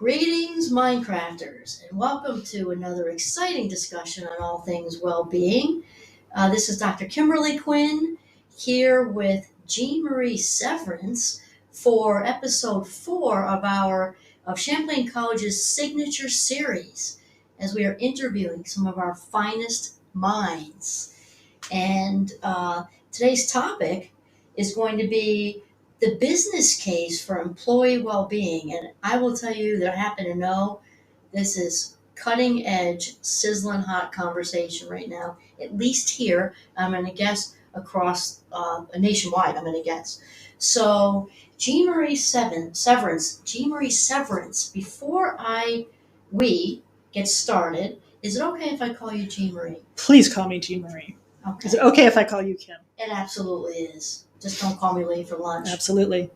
Greetings, Minecrafters, and welcome to another exciting discussion on all things well-being. This is Dr. Kimberly Quinn here with Jean Marie Severance for episode 4 of Champlain College's signature series, as we are interviewing some of our finest minds. And today's topic is going to be the business case for employee well-being. And I will tell you that I happen to know this is cutting edge, sizzling hot conversation right now, at least here. I'm going to guess across nationwide, I'm going to guess. So Jean Marie Severance, before we get started, is it okay if I call you Jean Marie? Please call me Jean Marie. Okay. Is it okay if I call you Kim? It absolutely is. Just don't call me late for lunch. Absolutely.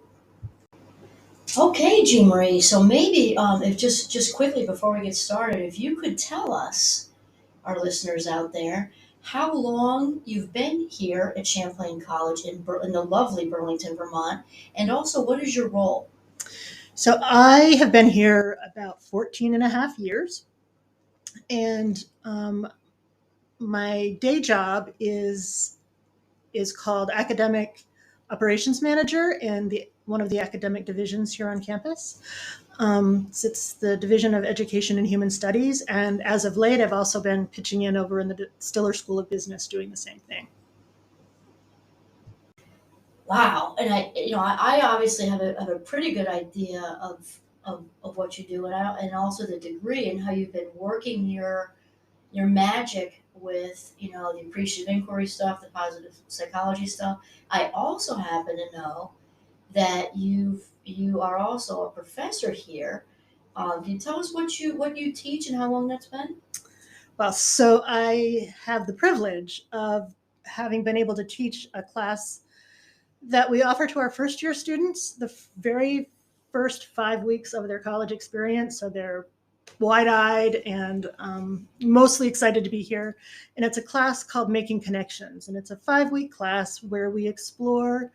Okay, Jean Marie. So maybe, if just quickly before we get started, if you could tell us, our listeners out there, how long you've been here at Champlain College in the lovely Burlington, Vermont, and also what is your role? So I have been here about 14 and a half years, and my day job is called Academic Operations Manager in one of the academic divisions here on campus. It's the Division of Education and Human Studies, and as of late, I've also been pitching in over in the Stiller School of Business doing the same thing. Wow, and I obviously have a pretty good idea of what you do, and also the degree and how you've been working your magic with the appreciative inquiry stuff, the positive psychology stuff. I also happen to know that you are also a professor here. Can you tell us what you teach and how long that's been? Well, so I have the privilege of having been able to teach a class that we offer to our first year students the very first 5 weeks of their college experience. So they're wide-eyed and mostly excited to be here. And it's a class called Making Connections. And it's a 5-week class where we explore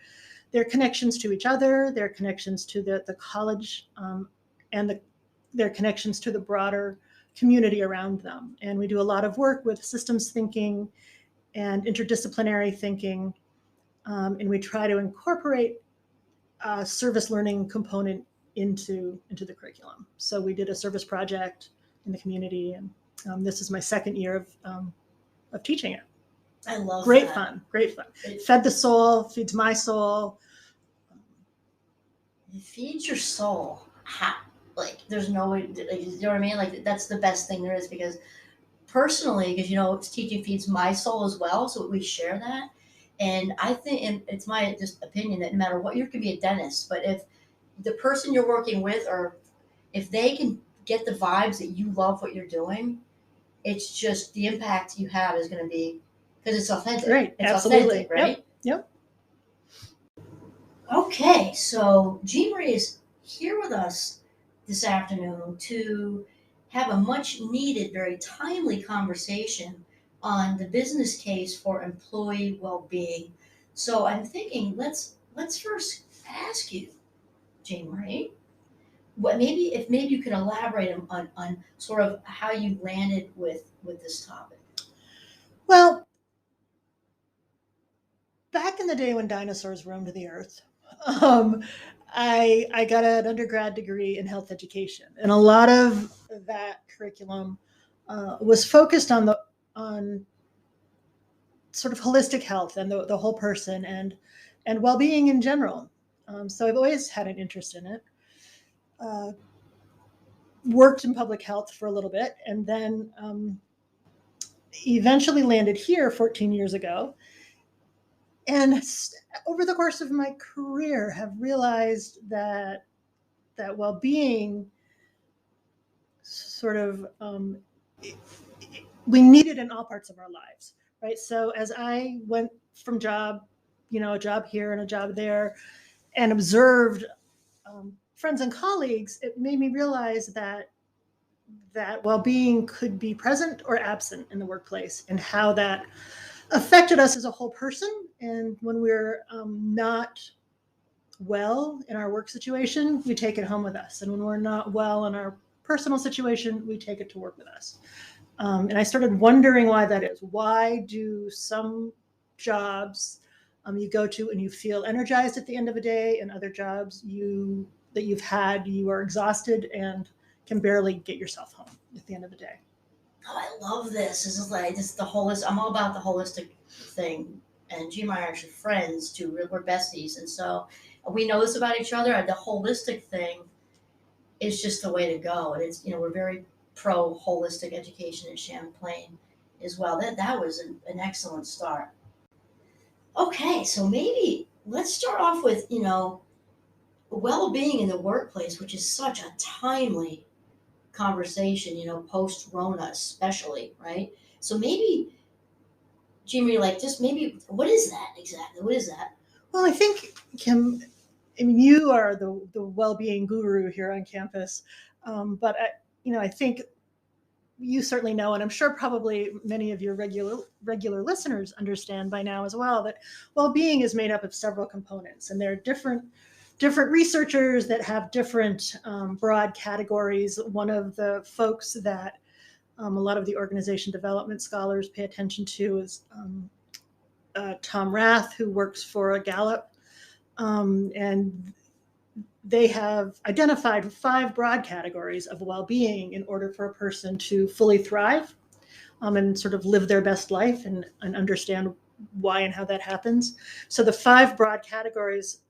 their connections to each other, their connections to the college, and their connections to the broader community around them. And we do a lot of work with systems thinking and interdisciplinary thinking. And we try to incorporate a service learning component into the curriculum. So we did a service project in the community, and this is my second year of teaching it. I love great that. Great fun. It fed the soul, feeds my soul. It feeds your soul. There's no way, you know what I mean? Like, that's the best thing there is, because personally, because teaching feeds my soul as well, so we share that. And I think, and it's my just opinion, that no matter what, you could be a dentist, but if the person you're working with, or if they can get the vibes that you love what you're doing, it's just the impact you have is going to be, because it's authentic. Right. It's Absolutely. authentic, right? Yep. Okay, so Jean Marie is here with us this afternoon to have a much needed, very timely conversation on the business case for employee well-being. So I'm thinking, let's first ask you, Jean Marie, maybe you can elaborate on sort of how you landed with this topic. Well, back in the day when dinosaurs roamed the earth, I got an undergrad degree in health education, and a lot of that curriculum was focused on sort of holistic health and the whole person and well-being in general. So I've always had an interest in it. Worked in public health for a little bit, and then eventually landed here 14 years ago. And over the course of my career, have realized that well-being sort of we need it in all parts of our lives, right? So as I went from job, a job here and a job there, and observed friends and colleagues, it made me realize that well-being could be present or absent in the workplace, and how that affected us as a whole person. And when we're not well in our work situation, we take it home with us. And when we're not well in our personal situation, we take it to work with us. And I started wondering why that is. Why do some jobs you go to and you feel energized at the end of a day, and other jobs that you've had, you are exhausted and can barely get yourself home at the end of the day? Oh, I love this. This is like this is the holistic. I'm all about the holistic thing. And G and I are actually friends too. We're besties, and so we know this about each other. The holistic thing is just the way to go. And it's we're very pro holistic education in Champlain as well. That was an excellent start. Okay, so maybe let's start off with well-being in the workplace, which is such a timely conversation, post Rona especially, right? So maybe, Jimmy, like just maybe, what is that exactly? What is that? Well, I think, Kim, I mean, you are the well-being guru here on campus, but I think you certainly know, and I'm sure probably many of your regular listeners understand by now as well, that well-being is made up of several components, and there are different researchers that have different broad categories. One of the folks that a lot of the organization development scholars pay attention to is Tom Rath, who works for Gallup, and they have identified 5 broad categories of well-being in order for a person to fully thrive and sort of live their best life and understand why and how that happens. So the 5 broad categories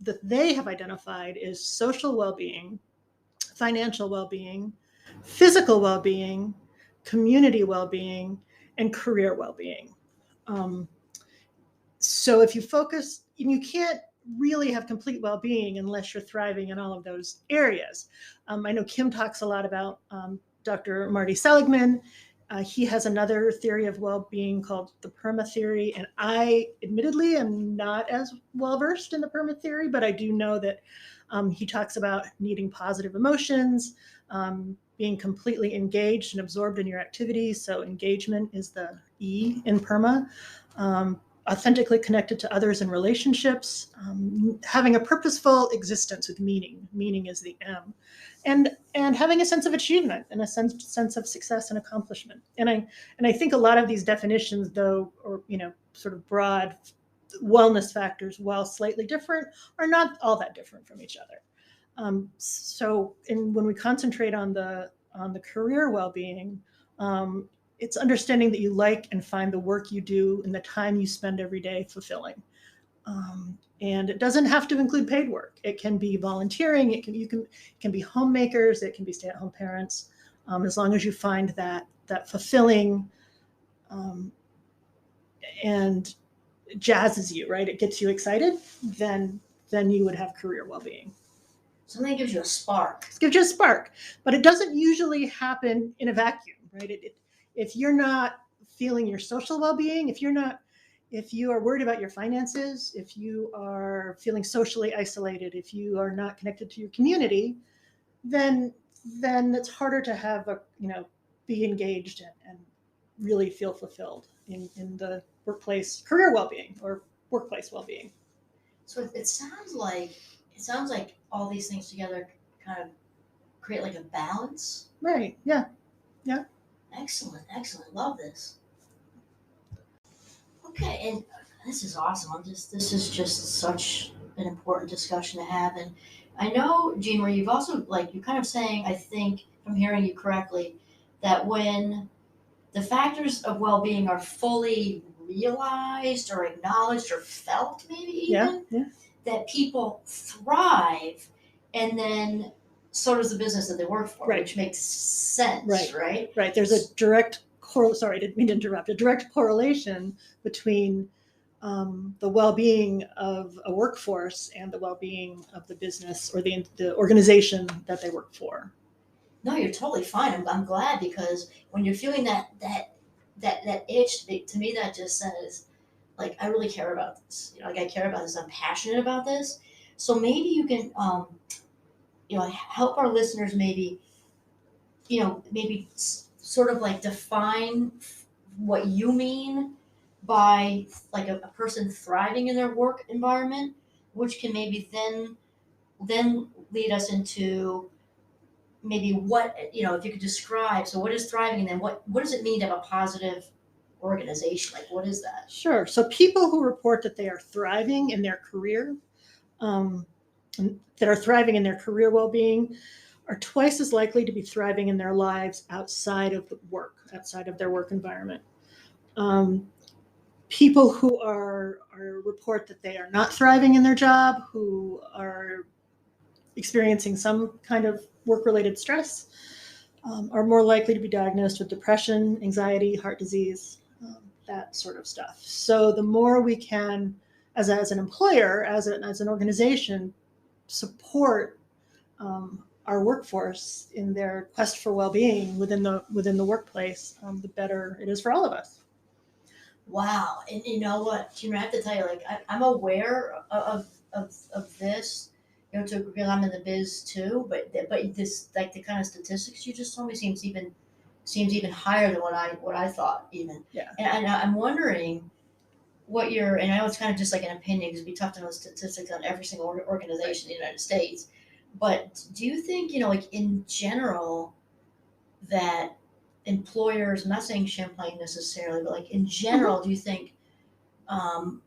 that they have identified is social well-being, financial well-being, physical well-being, community well-being, and career well-being. Um, so if you focus, you can't really have complete well-being unless you're thriving in all of those areas. I know Kim talks a lot about Dr. Marty Seligman. He has another theory of well-being called the PERMA theory, and I admittedly am not as well versed in the PERMA theory, but I do know that he talks about needing positive emotions, being completely engaged and absorbed in your activities. So engagement is the E in PERMA. Authentically connected to others and relationships, having a purposeful existence with meaning. Meaning is the M, and having a sense of achievement and a sense of success and accomplishment. And I think a lot of these definitions, though, or sort of broad wellness factors, while slightly different, are not all that different from each other. When we concentrate on the career well-being, it's understanding that you like and find the work you do and the time you spend every day fulfilling. And it doesn't have to include paid work. It can be volunteering. It can be homemakers. It can be stay-at-home parents. As long as you find that fulfilling and jazzes you, right? It gets you excited. Then you would have career well-being. Something gives you a spark. It gives you a spark, but it doesn't usually happen in a vacuum, right? If you're not feeling your social well-being, if you are worried about your finances, if you are feeling socially isolated, if you are not connected to your community, then it's harder to have be engaged and really feel fulfilled in the workplace career well-being or workplace well-being. So it sounds like all these things together kind of create like a balance. Right. Yeah. Excellent. Love this. Okay, and this is awesome. This is just such an important discussion to have. And I know, Jean Marie, you've also you're kind of saying, I think, if I'm hearing you correctly, that when the factors of well-being are fully realized or acknowledged or felt, maybe even, that people thrive, and then so does the business that they work for, right, which makes sense, right? Right. There's a direct sorry, I didn't mean to interrupt. A direct correlation between the well-being of a workforce and the well-being of the business or the organization that they work for. No, you're totally fine. I'm glad, because when you're feeling that itch, to me that just says, like, I really care about this. I care about this. I'm passionate about this. So maybe you can, help our listeners maybe, maybe sort of like define what you mean by like a person thriving in their work environment. which can maybe then lead us into maybe what, if you could describe, so what is thriving, and then what does it mean to have a positive organization? Like, what is that? Sure. So people who report that they are thriving in their career, um, that are thriving in their career well-being, are twice as likely to be thriving in their lives outside of work, outside of their work environment. People who are report that they are not thriving in their job, who are experiencing some kind of work-related stress, are more likely to be diagnosed with depression, anxiety, heart disease, that sort of stuff. So the more we can, as an employer, as an organization, support our workforce in their quest for well-being within the workplace, the better it is for all of us. Wow. And you know what, Gina, I have to tell you, like, I'm aware of this, because I'm in the biz too, but this, like, the kind of statistics you just told me seems even higher than what I thought even. Yeah. And I'm wondering and I know it's kind of just like an opinion because it'd be tough to know statistics on every single organization in the United States. But do you think, like, in general, that employers, I'm not saying Champlain necessarily, but like in general, do you think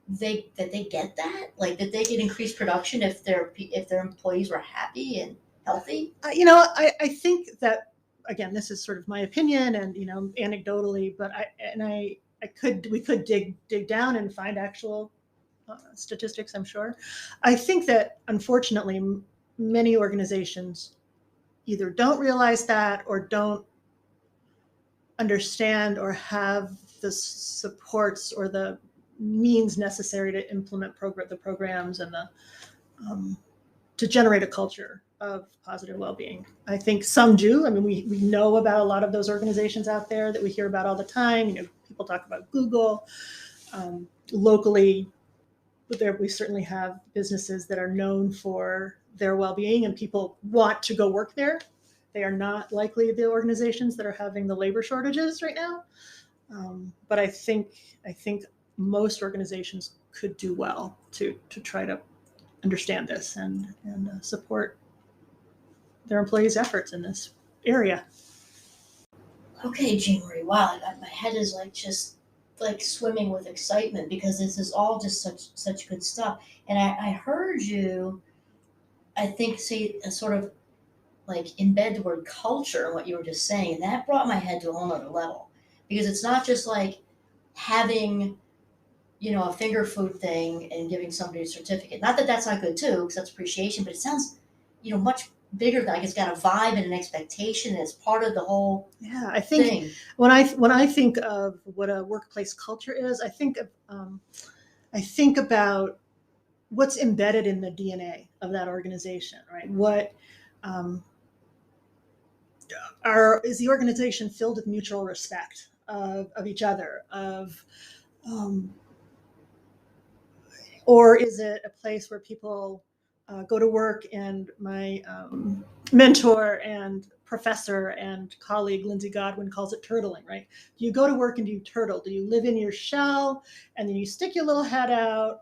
they get that, like, that they get increased production if their employees were happy and healthy? I think that, again, this is sort of my opinion and anecdotally, but we could dig down and find actual statistics, I'm sure. I think that unfortunately many organizations either don't realize that or don't understand or have the supports or the means necessary to implement the programs and to generate a culture of positive well-being. I think some do. I mean, we know about a lot of those organizations out there that we hear about all the time. People talk about Google. Locally, we certainly have businesses that are known for their well-being, and people want to go work there. They are not likely the organizations that are having the labor shortages right now. But I think most organizations could do well to try to understand this and support their employees' efforts in this area. Okay, Jean Marie. Wow, my head is like just like swimming with excitement because this is all just such good stuff. And I heard you, I think, say a sort of like embed the word culture in what you were just saying, and that brought my head to a whole nother level because it's not just like having, a finger food thing and giving somebody a certificate. Not that that's not good too, because that's appreciation, but it sounds, much bigger than, like, it's got a vibe and an expectation, and it's part of the whole Yeah, I think thing. when I think of what a workplace culture is, I think about what's embedded in the DNA of that organization, right? What um, is the organization filled with mutual respect of each other, um, or is it a place where people go to work and my mentor and professor and colleague Lindsay Godwin calls it turtling, right? Do you go to work and do you turtle? Do you live in your shell and then you stick your little head out?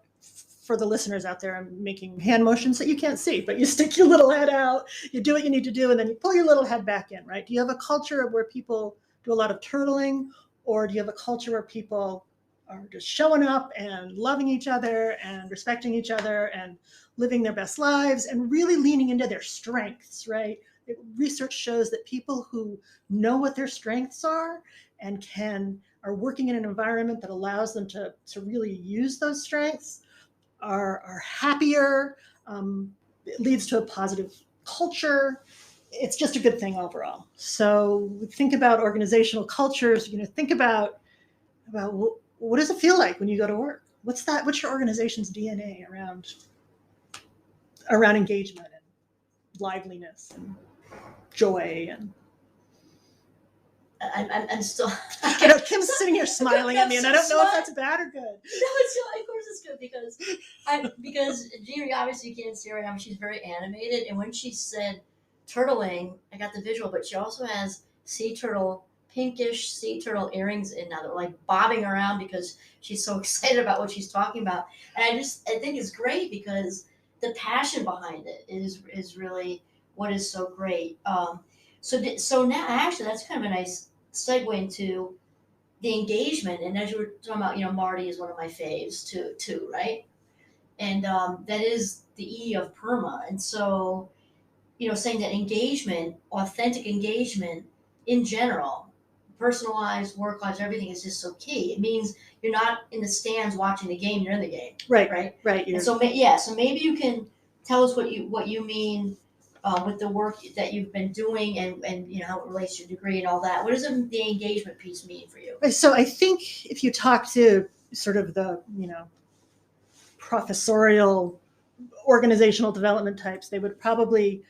For the listeners out there, I'm making hand motions that you can't see, but you stick your little head out, you do what you need to do, and then you pull your little head back in, right? Do you have a culture where people do a lot of turtling, or do you have a culture where people are just showing up and loving each other and respecting each other and living their best lives and really leaning into their strengths, right? Research shows that people who know what their strengths are and are working in an environment that allows them to really use those strengths are happier. It leads to a positive culture. It's just a good thing overall. So think about organizational cultures. Think about what does it feel like when you go to work? What's your organization's DNA around engagement and liveliness and joy and I'm still. Kim's sitting here smiling at me, and I don't know if that's bad or good. No, of course it's good because Gina, obviously you can't see her right now. She's very animated, and when she said turtling, I got the visual. But she also has pinkish sea turtle earrings in now. They're like bobbing around because she's so excited about what she's talking about. And I think it's great because the passion behind it is really what is so great. So now actually that's kind of a nice segue into the engagement. And as you were talking about, Marty is one of my faves too, right? And that is the E of PERMA. And so, saying that engagement, authentic engagement in general, personal lives, work lives, everything is just so key. It means you're not in the stands watching the game; you're in the game, Right. right? Right. And so, yeah. So maybe you can tell us what you mean with the work that you've been doing, and how it relates to your degree and all that. What does the engagement piece mean for you? So I think if you talk to sort of the, professorial organizational development types, they would probably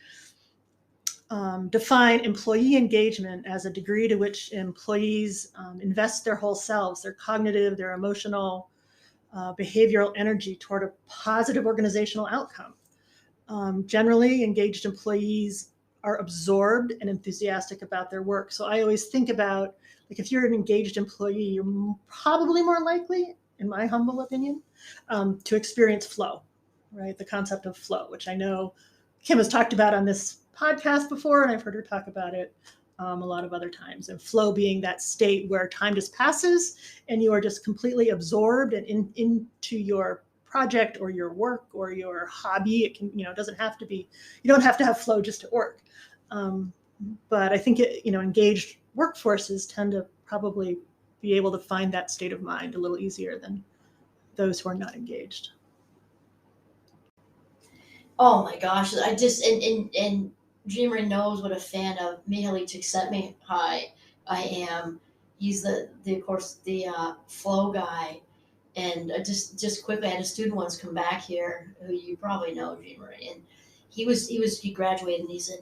define employee engagement as a degree to which employees invest their whole selves, their cognitive, their emotional, behavioral energy toward a positive organizational outcome. Generally, engaged employees are absorbed and enthusiastic about their work. So I always think about, like, if you're an engaged employee, you're probably more likely, in my humble opinion, to experience flow, right? The concept of flow, which I know Kim has talked about on this podcast before, and I've heard her talk about it a lot of other times. And flow being that state where time just passes and you are just completely absorbed and into your project or your work or your hobby. It can, it doesn't have to be, you don't have to have flow just at work. But I think engaged workforces tend to probably be able to find that state of mind a little easier than those who are not engaged. Oh my gosh, I just and Dreamer knows what a fan of Mihaly Csikszentmihalyi I am. He's the of course the flow guy, and just quickly, I had a student once come back here who you probably know, Dreamer, and he graduated and he said,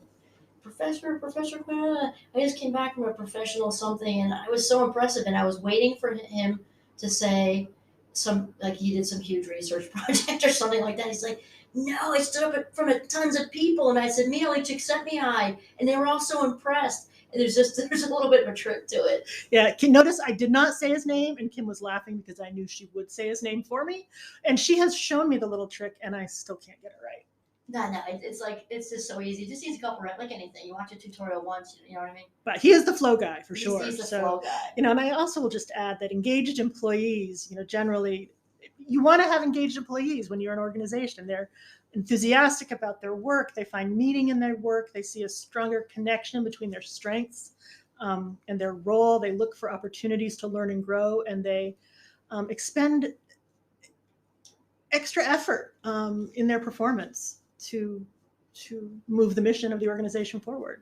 Professor Quinn, I just came back from a professional something, and I was so impressive, and I was waiting for him to say some, like he did some huge research project or something like that. He's like, no, I stood up in front of tons of people, and I said, Mihaly Csikszentmihalyi, and they were all so impressed. And there's a little bit of a trick to it. Yeah, notice I did not say his name, and Kim was laughing because I knew she would say his name for me, and she has shown me the little trick, and I still can't get it right. No, it's just so easy. Just needs a couple reps, like anything. You watch a tutorial once, you know what I mean? But he is the flow guy for sure. He's the flow guy. And I also will just add that engaged employees, generally, you want to have engaged employees when you're an organization. They're enthusiastic about their work. They find meaning in their work. They see a stronger connection between their strengths and their role. They look for opportunities to learn and grow, and they expend extra effort in their performance to move the mission of the organization forward.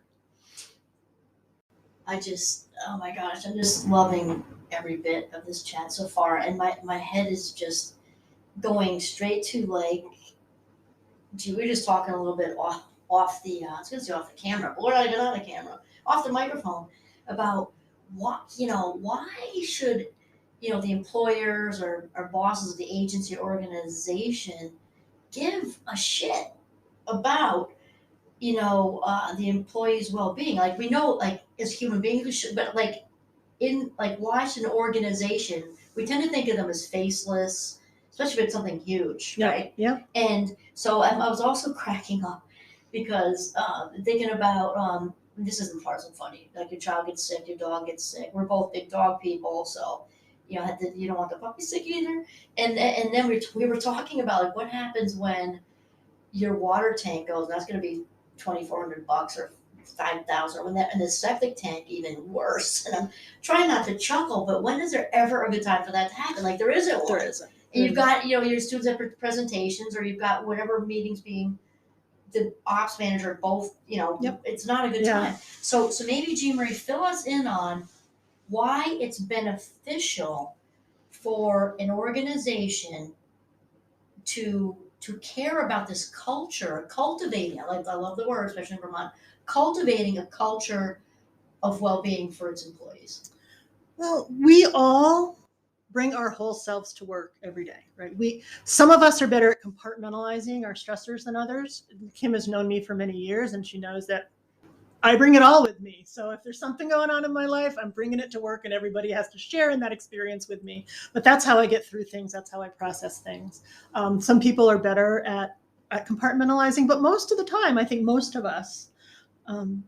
Oh my gosh, I'm just loving every bit of this chat so far, and my head is just going straight to, like, gee, we were just talking a little bit off the I was gonna say off the camera, but what did I get on the camera? Off the microphone, about why should the employers or bosses of the agency or organization give a shit about the employee's well-being. Like, we know, like, as human beings we should, but like, why should an organization, we tend to think of them as faceless, especially if it's something huge, right? Yeah. And so I was also cracking up because thinking about this isn't far so funny, like, your child gets sick, your dog gets sick, we're both big dog people, so you don't want the puppy sick either. And then we were talking about, like, what happens when your water tank goes, that's going to be $2,400 or 5,000, or when that, and the septic tank even worse. And I'm trying not to chuckle, but when is there ever a good time for that to happen? Like, there isn't one. There isn't. And you've got your students at presentations, or you've got whatever meetings being the ops manager, both. Yep. It's not a good time. So maybe Jean Marie, fill us in on why it's beneficial for an organization to care about this culture, cultivating. I love the word, especially in Vermont, cultivating a culture of well-being for its employees. Well, we all bring our whole selves to work every day, right? Some of us are better at compartmentalizing our stressors than others. Kim has known me for many years, and she knows that I bring it all with me. So if there's something going on in my life, I'm bringing it to work, and everybody has to share in that experience with me. But that's how I get through things. That's how I process things. Some people are better at at compartmentalizing, but most of the time, I think most of us um,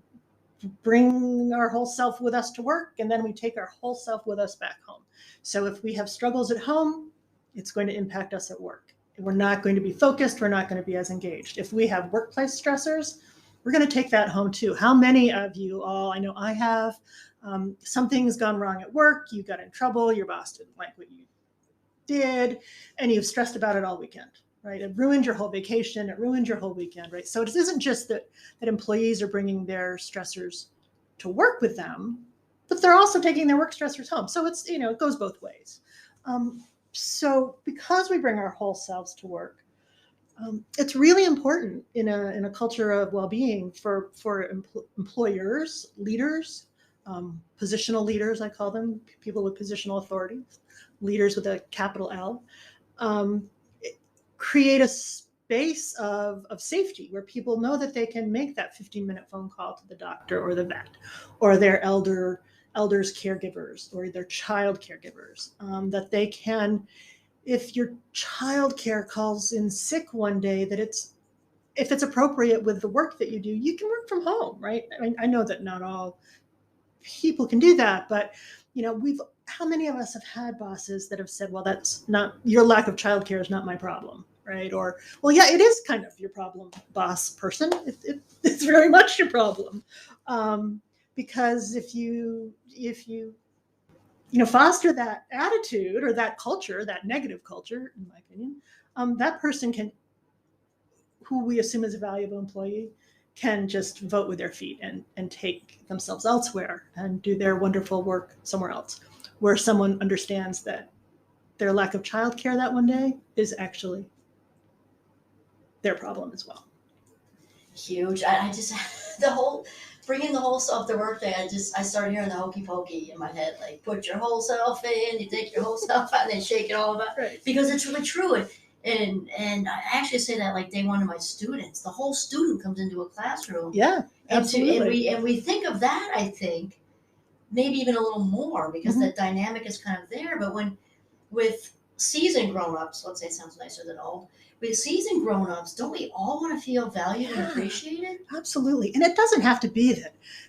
bring our whole self with us to work, and then we take our whole self with us back home. So if we have struggles at home, it's going to impact us at work. We're not going to be focused. We're not going to be as engaged. If we have workplace stressors, we're going to take that home too. How many of you all, I know I have, something's gone wrong at work, you got in trouble, your boss didn't like what you did, and you've stressed about it all weekend, right? It ruined your whole vacation, it ruined your whole weekend, right? So it isn't just that employees are bringing their stressors to work with them, but they're also taking their work stressors home. So it's, it goes both ways. So because we bring our whole selves to work, it's really important in a culture of well-being for employers, leaders, positional leaders, I call them, people with positional authority, leaders with a capital L, um, create a space of safety where people know that they can make that 15-minute phone call to the doctor or the vet or their elders caregivers or their child caregivers, that they can, if your child care calls in sick one day, that if it's appropriate with the work that you do, you can work from home, right? I know that not all people can do that, but how many of us have had bosses that have said, well, that's not, your lack of childcare is not my problem, right? Or, well, yeah, it is kind of your problem, boss person. It's very much your problem, because if you foster that attitude or that culture, that negative culture, in my opinion, that person who we assume is a valuable employee, can just vote with their feet and take themselves elsewhere and do their wonderful work somewhere else, where someone understands that their lack of childcare that one day is actually their problem as well. Huge. I just the whole bringing the whole self to work thing. I started hearing the hokey pokey in my head, like put your whole self in, you take your whole self out, and then shake it all about. Right. Because it's really true. And I actually say that like day one to my students. The whole student comes into a classroom. Yeah, absolutely. And we think of that. I think maybe even a little more because Mhm. the dynamic is kind of there. But when with seasoned grown-ups, let's say it sounds nicer than old, with seasoned grown-ups, don't we all want to feel valued and Yeah, appreciated? absolutely. And it doesn't have to be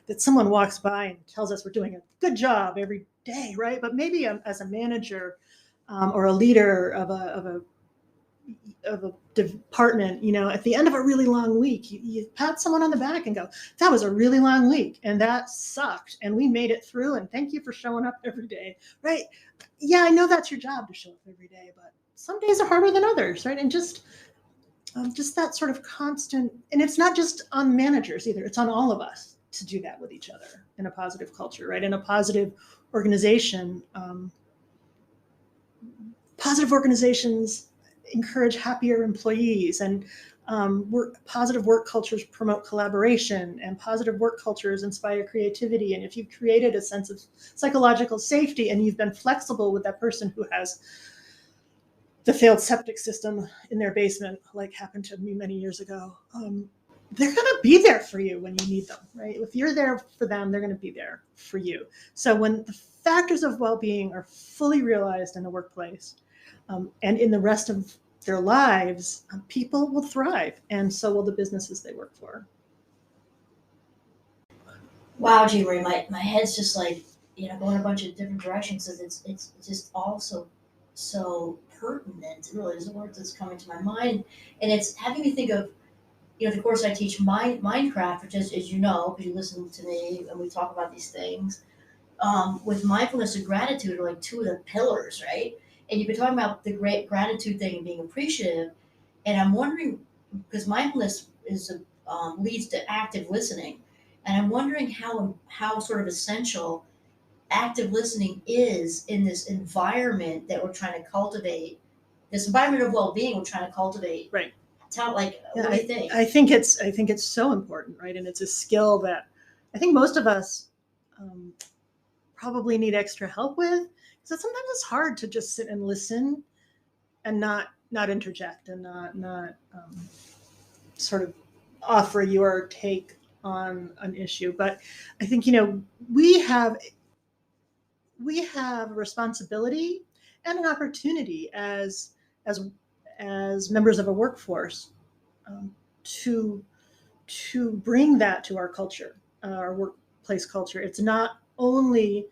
that someone walks by and tells us we're doing a good job every day, right? But maybe as a manager, or a leader of a department, at the end of a really long week, you pat someone on the back and go, that was a really long week and that sucked and we made it through and thank you for showing up every day, right? Yeah, I know that's your job to show up every day, but some days are harder than others, right? And just that sort of constant, and it's not just on managers either, it's on all of us to do that with each other in a positive culture, right? In a positive organization, positive organizations encourage happier employees, and positive work cultures promote collaboration, and positive work cultures inspire creativity. And if you've created a sense of psychological safety and you've been flexible with that person who has the failed septic system in their basement, like happened to me many years ago, they're going to be there for you when you need them, right? If you're there for them, they're going to be there for you. So when the factors of well-being are fully realized in the workplace, and in the rest of their lives, people will thrive, and so will the businesses they work for. Wow, Jean Marie, my head's just like, going a bunch of different directions. And it's just all so pertinent. It really is the word that's coming to my mind. And it's having me think of, the course I teach, Mindcraft, which is, as you know, because you listen to me and we talk about these things, with mindfulness and gratitude are like two of the pillars, right? And you've been talking about the great gratitude thing and being appreciative. And I'm wondering, because mindfulness leads to active listening, and I'm wondering how sort of essential active listening is in this environment that we're trying to cultivate, this environment of well-being we're trying to cultivate. Right. What do you think? I think it's so important, right? And it's a skill that I think most of us probably need extra help with, because sometimes it's hard to just sit and listen and not interject and not sort of offer your take on an issue. But I think we have a responsibility and an opportunity as as members of a workforce to bring that to our culture, our workplace culture. It's not only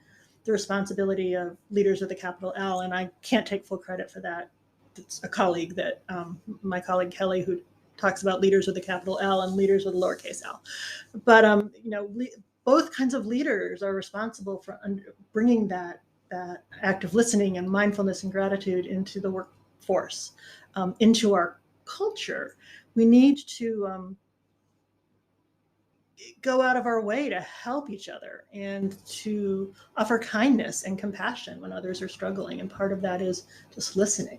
the responsibility of leaders with a capital L, and I can't take full credit for that. It's a colleague that my colleague Kelly, who talks about leaders with a capital L and leaders with a lowercase l. But both kinds of leaders are responsible for bringing that active listening and mindfulness and gratitude into the workforce, into our culture. We need to go out of our way to help each other and to offer kindness and compassion when others are struggling. And part of that is just listening.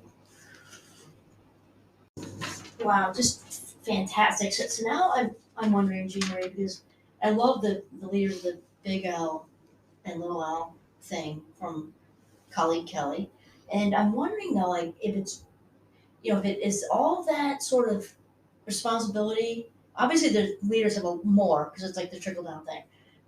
Wow, just fantastic. So now I'm wondering, Jean Marie, because I love the leaders of the big L and little L thing from colleague Kelly, and I'm wondering though, like if it's if it is all that sort of responsibility. Obviously, the leaders have a more because it's like the trickle down thing.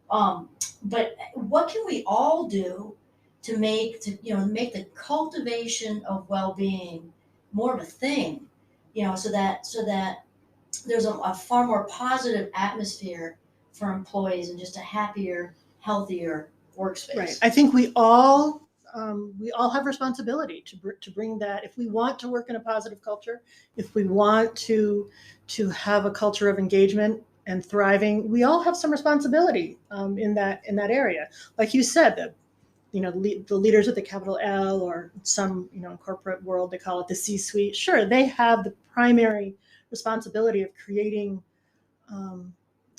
Um, but what can we all do to make the cultivation of well being more of a thing? So that there's a far more positive atmosphere for employees and just a happier, healthier workspace. Right. I think we all have responsibility to bring that. If we want to work in a positive culture, if we want to have a culture of engagement and thriving, we all have some responsibility in that area. Like you said, that the leaders with the capital L, or some in corporate world they call it the C-suite. Sure, they have the primary responsibility of creating an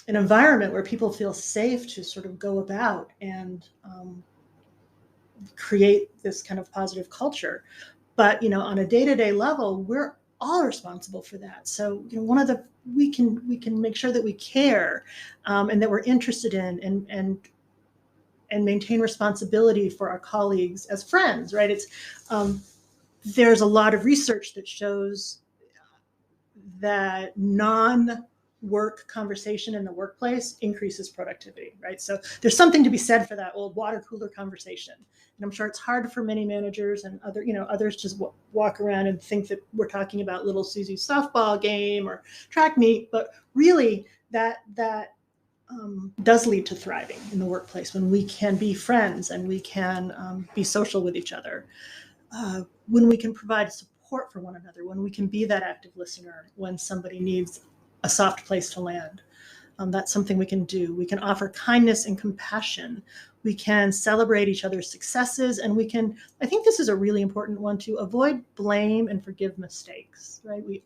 environment where people feel safe to sort of go about and create this kind of positive culture. But on a day-to-day level, we're all responsible for that. So one of the we can make sure that we care and that we're interested in and maintain responsibility for our colleagues as friends, right? It's there's a lot of research that shows that non-work conversation in the workplace increases productivity, right? So there's something to be said for that old water cooler conversation. And I'm sure it's hard for many managers and others just walk around and think that we're talking about little Susie's softball game or track meet, but really that does lead to thriving in the workplace when we can be friends and we can be social with each other, when we can provide support for one another, when we can be that active listener when somebody needs a soft place to land. That's something we can do. We can offer kindness and compassion. We can celebrate each other's successes, and I think this is a really important one, to avoid blame and forgive mistakes, right? We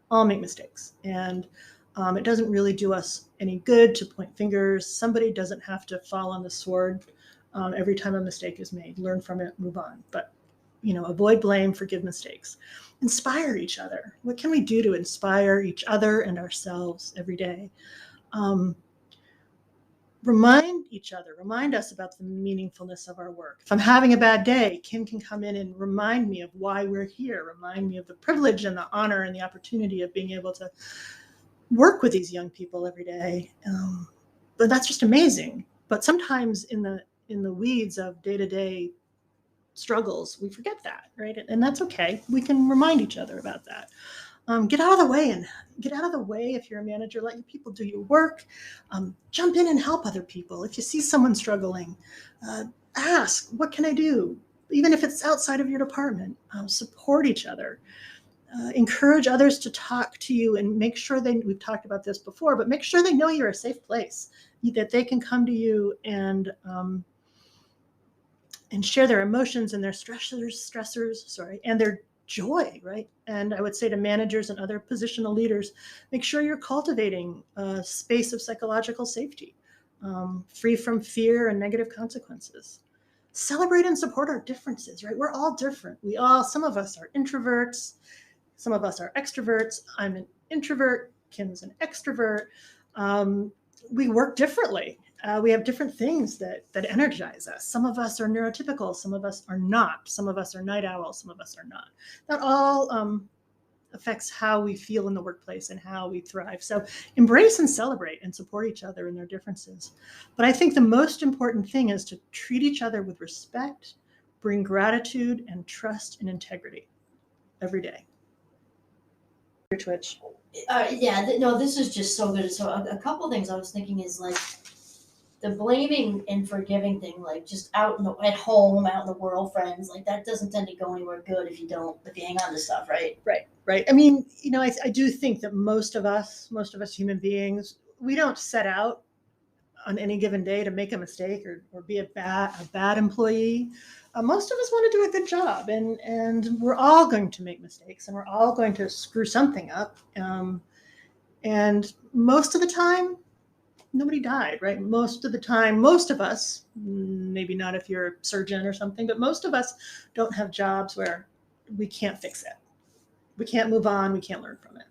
all make mistakes, and it doesn't really do us any good to point fingers. Somebody doesn't have to fall on the sword every time a mistake is made. Learn from it, move on. But avoid blame, forgive mistakes. Inspire each other. What can we do to inspire each other and ourselves every day? Remind us about the meaningfulness of our work. If I'm having a bad day, Kim can come in and remind me of why we're here, remind me of the privilege and the honor and the opportunity of being able to work with these young people every day. But that's just amazing. But sometimes in the weeds of day-to-day struggles, we forget that, right? And that's okay. We can remind each other about that. Get out of the way if you're a manager. Let your people do your work. Jump in and help other people. If you see someone struggling, ask, what can I do? Even if it's outside of your department, support each other. Encourage others to talk to you and make sure we've talked about this before, but make sure they know you're a safe place, that they can come to you and share their emotions and their stressors, and their joy, right? And I would say to managers and other positional leaders, make sure you're cultivating a space of psychological safety, free from fear and negative consequences. Celebrate and support our differences, right? We're all different. Some of us are introverts, some of us are extroverts. I'm an introvert, Kim's an extrovert. We work differently. We have different things that energize us. Some of us are neurotypical, some of us are not. Some of us are night owls, some of us are not. That all affects how we feel in the workplace and how we thrive. So embrace and celebrate and support each other in their differences. But I think the most important thing is to treat each other with respect, bring gratitude and trust and integrity every day. Twitch. No, this is just so good. So a couple things I was thinking is like the blaming and forgiving thing, like just at home, out in the world, friends, like that doesn't tend to go anywhere good if you hang on to stuff, right? Right. I mean, I do think that most of us human beings, we don't set out on any given day to make a mistake or be a bad employee. Most of us want to do a good job, and we're all going to make mistakes, and we're all going to screw something up. And most of the time, nobody died, right? Most of the time, most of us, maybe not if you're a surgeon or something, but most of us don't have jobs where we can't fix it. We can't move on. We can't learn from it.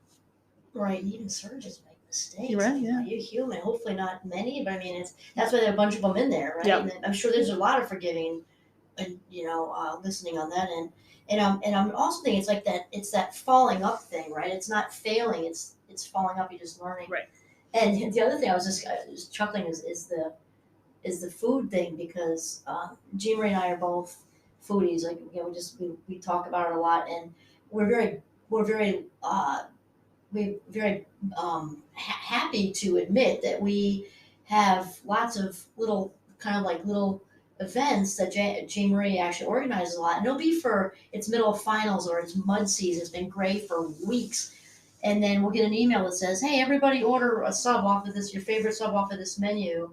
Right. Even surgeons make mistakes. You're right. Yeah. You're human. Hopefully not many, but I mean, that's why there are a bunch of them in there, right? Yep. And I'm sure there's a lot of forgiving, and listening on that end. And I'm also thinking it's like that. It's that falling up thing, right? It's not failing. It's falling up. You're just learning. Right. And the other thing I was just chuckling is the food thing, because Jean Marie and I are both foodies. Like, we talk about it a lot, and we're very happy to admit that we have lots of little kind of like little events that Jean Marie actually organizes a lot, and it'll be for its middle of finals or it's mud season. It's been great for weeks. And then we'll get an email that says, "Hey, everybody, order a sub off of this, your favorite sub off of this menu,"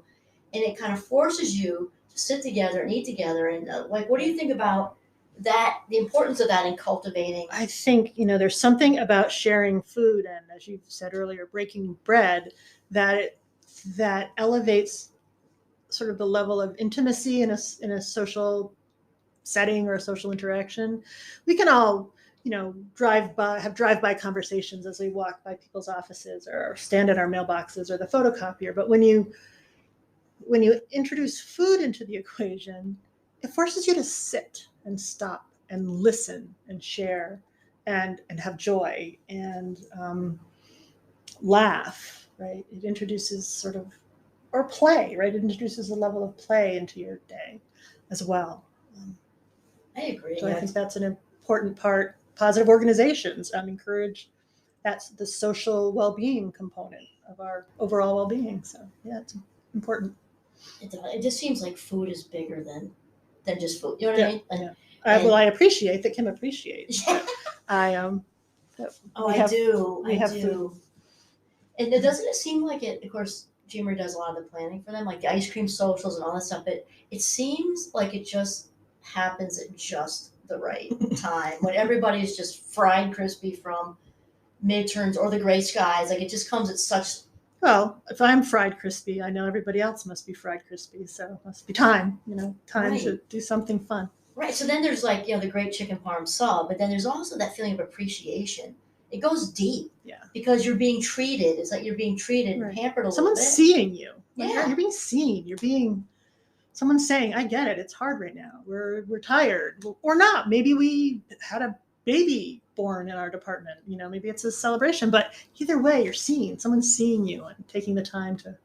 and it kind of forces you to sit together and eat together. And what do you think about that? The importance of that in cultivating. I think there's something about sharing food, and as you said earlier, breaking bread, that elevates sort of the level of intimacy in a social setting or a social interaction. We can all have drive-by conversations as we walk by people's offices or stand at our mailboxes or the photocopier. But when you introduce food into the equation, it forces you to sit and stop and listen and share and have joy and laugh, right? It introduces or play, right? It introduces a level of play into your day as well. I agree. So I think that's an important part. Positive organizations encourage that's the social well-being component of our overall well-being. So yeah, it's important. It just seems like food is bigger than just food. You know what I mean? I appreciate that Kim appreciates. I I do. We have do. food. And doesn't it seem like it? Of course, Jimmer does a lot of the planning for them, like the ice cream socials and all that stuff. But it seems like it just happens at just the right time when everybody's just fried crispy from midterms or the gray skies. Like it just comes at such. Well, if I'm fried crispy, I know everybody else must be fried crispy. So it must be time, time Right. to do something fun. Right. So then there's like, the great chicken parm sub, but then there's also that feeling of appreciation. It goes deep. Yeah. Because you're being treated. It's like you're being treated Right. and pampered a Someone's little bit. seeing you. Yeah. You're being seen. Someone's saying, I get it. It's hard right now. We're tired or not. Maybe we had a baby born in our department. Maybe it's a celebration, but either way, you're seen. Someone's seeing you and taking the time to.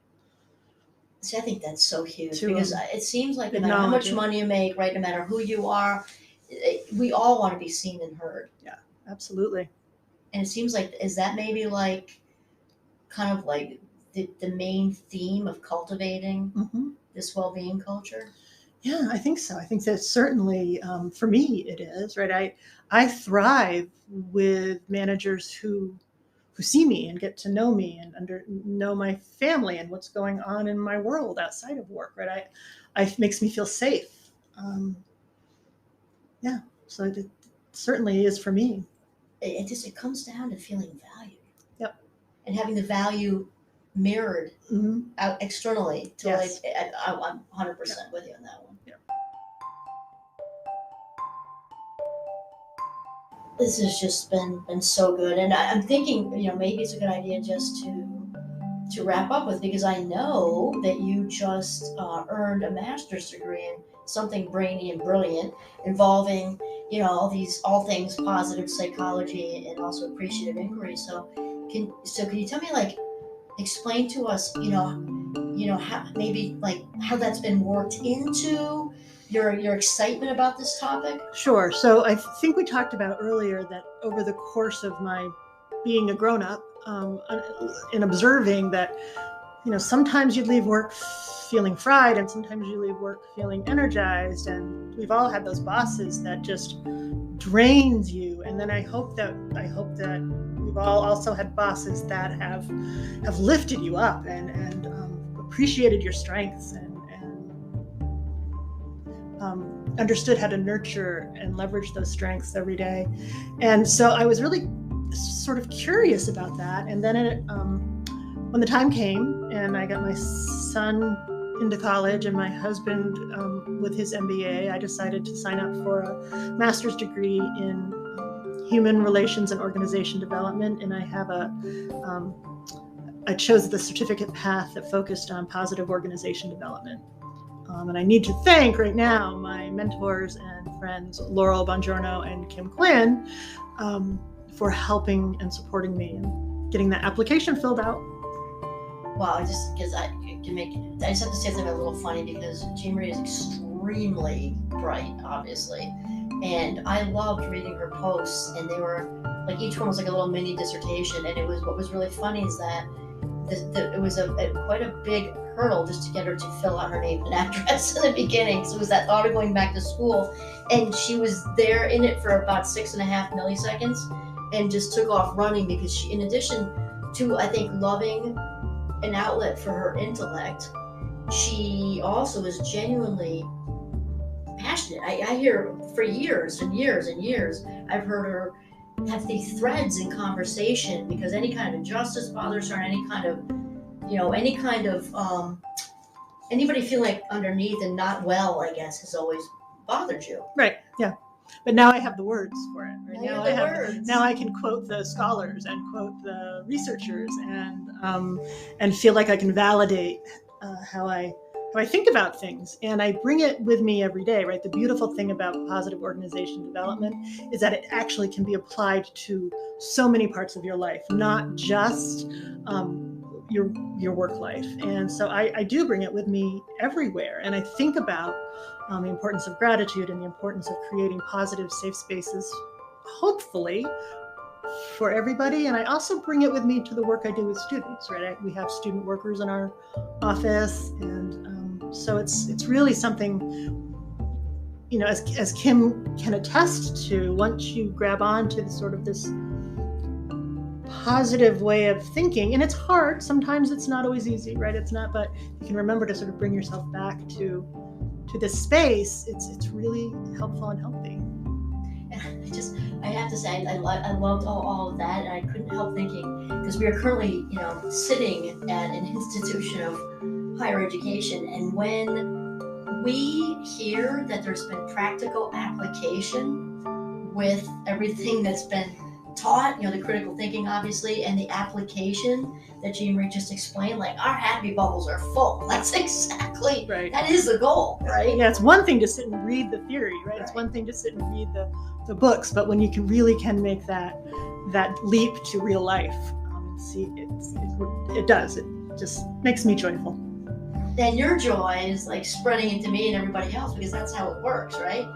See, I think that's so huge because it seems like no matter how much money you make, right, no matter who you are, we all want to be seen and heard. Yeah, absolutely. And it seems like, is that maybe like kind of like the main theme of cultivating this well-being culture? Yeah, I think so. I think that certainly for me it is, right? I thrive with managers who see me and get to know me and know my family and what's going on in my world outside of work, right? It makes me feel safe. So it certainly is for me. It comes down to feeling valued. Yep. And having the value mirrored out externally to yes. I'm 100% with you on that one. Yep. This has just been so good, and I'm thinking, maybe it's a good idea just to wrap up with, because I know that you just earned a master's degree in something brainy and brilliant involving, all things positive psychology and also appreciative inquiry. So can you tell me, like, explain to us, how maybe like how that's been worked into your excitement about this topic? Sure. So I think we talked about earlier that over the course of my being a grown-up, and observing that, sometimes you leave work feeling fried, and sometimes you leave work feeling energized, and we've all had those bosses that just drains you. And then I hope that we've all also had bosses that have lifted you up and appreciated your strengths and understood how to nurture and leverage those strengths every day. And so I was really sort of curious about that. And then when the time came and I got my son into college and my husband with his MBA, I decided to sign up for a master's degree in human relations and organization development. And I chose the certificate path that focused on positive organization development. And I need to thank right now my mentors and friends, Laurel Bongiorno and Kim Quinn, for helping and supporting me and getting that application filled out. Wow, I just have to say something a little funny because Jean Marie is extremely bright, obviously. And I loved reading her posts, and they were like, each one was like a little mini dissertation. And what was really funny is that it was quite a big hurdle just to get her to fill out her name and address in the beginning. So it was that thought of going back to school, and she was there in it for about 6.5 milliseconds and just took off running because she, in addition to, I think, loving an outlet for her intellect, she also is genuinely passionate. I hear for years and years and years, I've heard her have these threads in conversation because any kind of injustice bothers her, any kind of anybody feeling like underneath and not well, I guess, has always bothered you. Right. Yeah. But now I have the words for it. Right? Words. Now I can quote the scholars and quote the researchers and feel like I can validate how I think about things, and I bring it with me every day. Right. The beautiful thing about positive organization development is that it actually can be applied to so many parts of your life, not just your work life. And so I do bring it with me everywhere, and I think about the importance of gratitude and the importance of creating positive, safe spaces, hopefully, for everybody. And I also bring it with me to the work I do with students, right? We have student workers in our office, and so it's really something, as Kim can attest to, once you grab on to sort of this positive way of thinking, and it's hard, sometimes it's not always easy, right? It's not, but you can remember to sort of bring yourself back to this space. It's really helpful and healthy. I have to say, I loved all of that, and I couldn't help thinking, because we are currently, sitting at an institution of higher education, and when we hear that there's been practical application with everything that's been taught, the critical thinking, obviously, and the application that Jean Marie just explained, like, our happy bubbles are full. That's exactly right. That is the goal, right? Yeah, it's one thing to sit and read the theory, right? It's one thing to sit and read the books, but when you can make that leap to real life, see, it does. It just makes me joyful. And your joy is like spreading into me and everybody else, because that's how it works, right?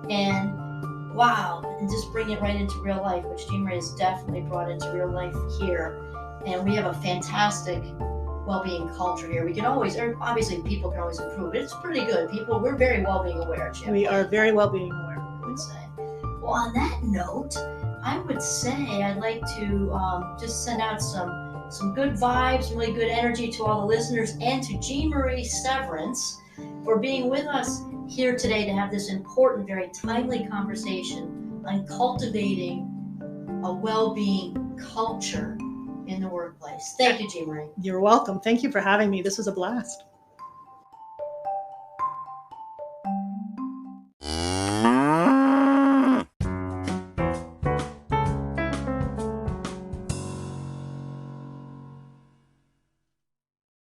And wow, and just bring it right into real life, which Jean Marie has definitely brought into real life here. And we have a fantastic well-being culture here. We can always, obviously people can always improve, but it's pretty good. We're very well-being aware, Jim. We are very well-being aware, I would say. Well, on that note, I would say I'd like to just send out some good vibes, really good energy to all the listeners, and to Jean Marie Severance for being with us here today to have this important, very timely conversation on cultivating a well-being culture in the workplace. Thank you, Jean Marie. You're welcome. Thank you for having me. This was a blast.